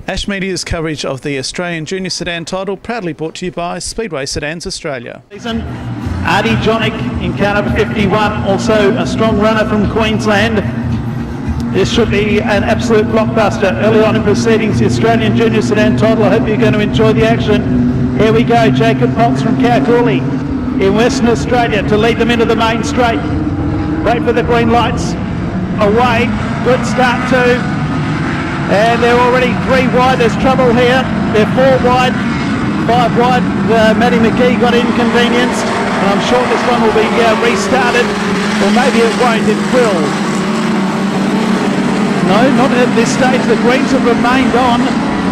Ash Media's coverage of the Australian Junior Sedan title proudly brought to you by Speedway Sedans Australia. Artie Jonick in car number 51, also a strong runner from Queensland. This should be an absolute blockbuster early on in proceedings, the Australian Junior Sedan title. I hope you're going to enjoy the action. Here we go, Jacob Potts from Kalgoorlie in Western Australia to lead them into the main straight. Wait for the green lights. Away, good start too. And they're already 3 wide, there's trouble here. They're 4 wide, 5 wide. Matty McGee got inconvenienced. And I'm sure this one will be restarted. Or maybe it won't, it will. No, not at this stage. The greens have remained on.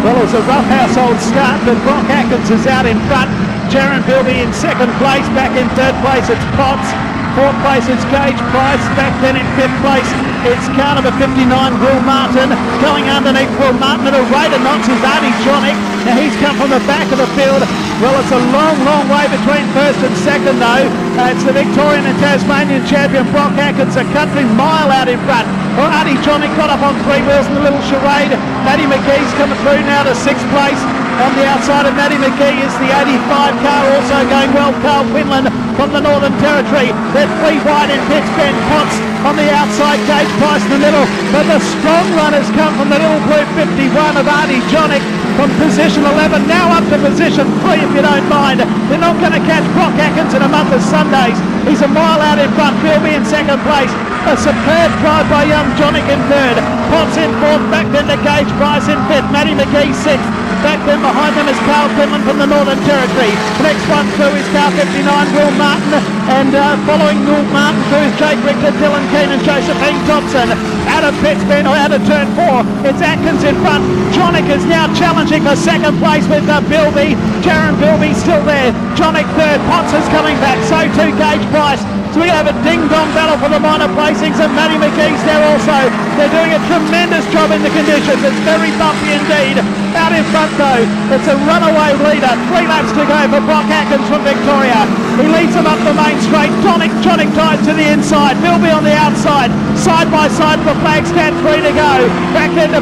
Well, it's a rough household start, but Brock Atkins is out in front. Jaron Bilby in 2nd place. Back in 3rd place, it's Potts. 4th place, it's Gage Price. Back then in 5th place, it's car number 59, Will Martin. Going underneath Will Martin at a rate of knots is Artie Jonick. Now he's come from the back of the field. Well, it's a long, long way between 1st and 2nd though. It's the Victorian and Tasmanian champion Brock Atkins, a country mile out in front. Well, Artie Jonick got up on 3 wheels in a little charade. Matty McGee's coming through now to 6th place. On the outside of Matty McGee is the 85 car, also going well, Carl Quinlan from the Northern Territory. They're 3 wide in pits, Ben Potts on the outside, Gage Price in the middle. But the strong runners come from the little blue 51 of Artie Jonick from position 11, now up to position 3 if you don't mind. They're not going to catch Brock Atkins in a month of Sundays. He's a mile out in front, Bilby in 2nd place. A superb drive by young Jonick in 3rd. Potts in 4th, back then to Gage Price in 5th, Matty McGee 6th. Back then behind them is Carl Quinlan from the Northern Territory. The next one through is car 59, Will Martin. And following Will Martin through is Jake Richter, Dylan Keane and Josephine Thompson. Out of pits, Ben, or out of turn 4, it's Atkins in front. Jonick is now challenging for 2nd place with Bilby. Jaron Bilby still there. Jonick 3rd. Potts is coming back. So too Gage Price. So we have a ding-dong battle for the minor placings, and Matty McGee's there also. They're doing a tremendous job in the conditions. It's very bumpy indeed. Out in front though, it's a runaway leader. 3 laps to go for Brock Atkins from Victoria. He leads them up the main straight. Jonick tied to the inside. Bilby on the outside. Side by side for flag stand, 3 to go. Back into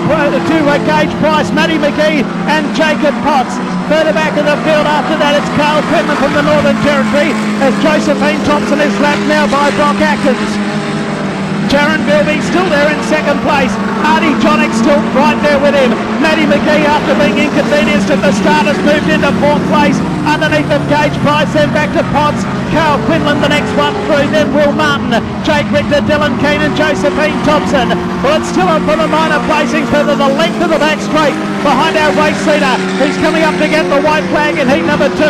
Gage Price, Matty McGee and Jacob Potts. Further back in the field after that, it's Carl Quinlan from the Northern Territory as Josephine Thompson is lapped now by Brock Atkins. Jaron Bilby still there in 2nd place. Artie Jonick still right there with him. Matty McGee, after being inconvenienced at the start, has moved into 4th place. Underneath of Gage Price, then back to Potts. Carl Quinlan the next one through, then Will Martin, Jake Richter, Dylan Keane and Josephine Thompson. Well, it's still on for the minor placings further the length of the back straight behind our race leader. He's coming up to get the white flag in heat number 2,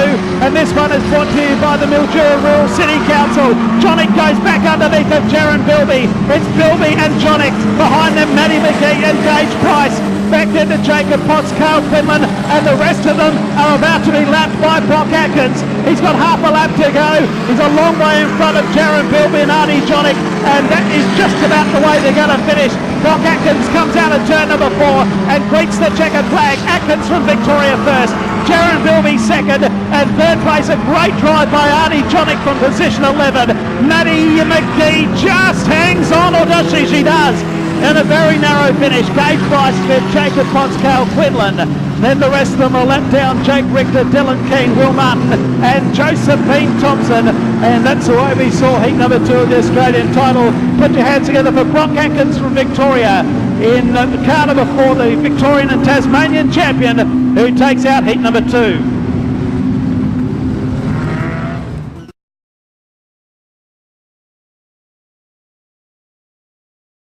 and this one is brought to you by the Mildura Rural City Council. Jonick goes back underneath of Jaron Bilby. It's Bilby and Jonick. Behind them, Matty McGee and Gage Price. Back into Jacob Potts, Carl Quinlan, and the rest of them are about to be lapped by Brock Atkins. He's got half a lap to go. He's a long way in front of Jaron Bilby and Artie Jonick, and that is just about the way they're going to finish. Brock Atkins comes out of turn number 4 and greets the checkered flag. Atkins from Victoria first, Jaron Bilby 2nd, and 3rd place a great drive by Artie Jonick from position 11. Matty McGee just hangs on, or does she? She does. And a very narrow finish. Gage Price, Jacob Potts, Carl Quinlan. Then the rest of them are lapped down. Jake Richter, Dylan Keane, Will Martin and Josephine Thompson. And that's the way we saw heat number 2 of the Australian title. Put your hands together for Brock Atkins from Victoria in car number 4, the Victorian and Tasmanian champion, who takes out heat number 2.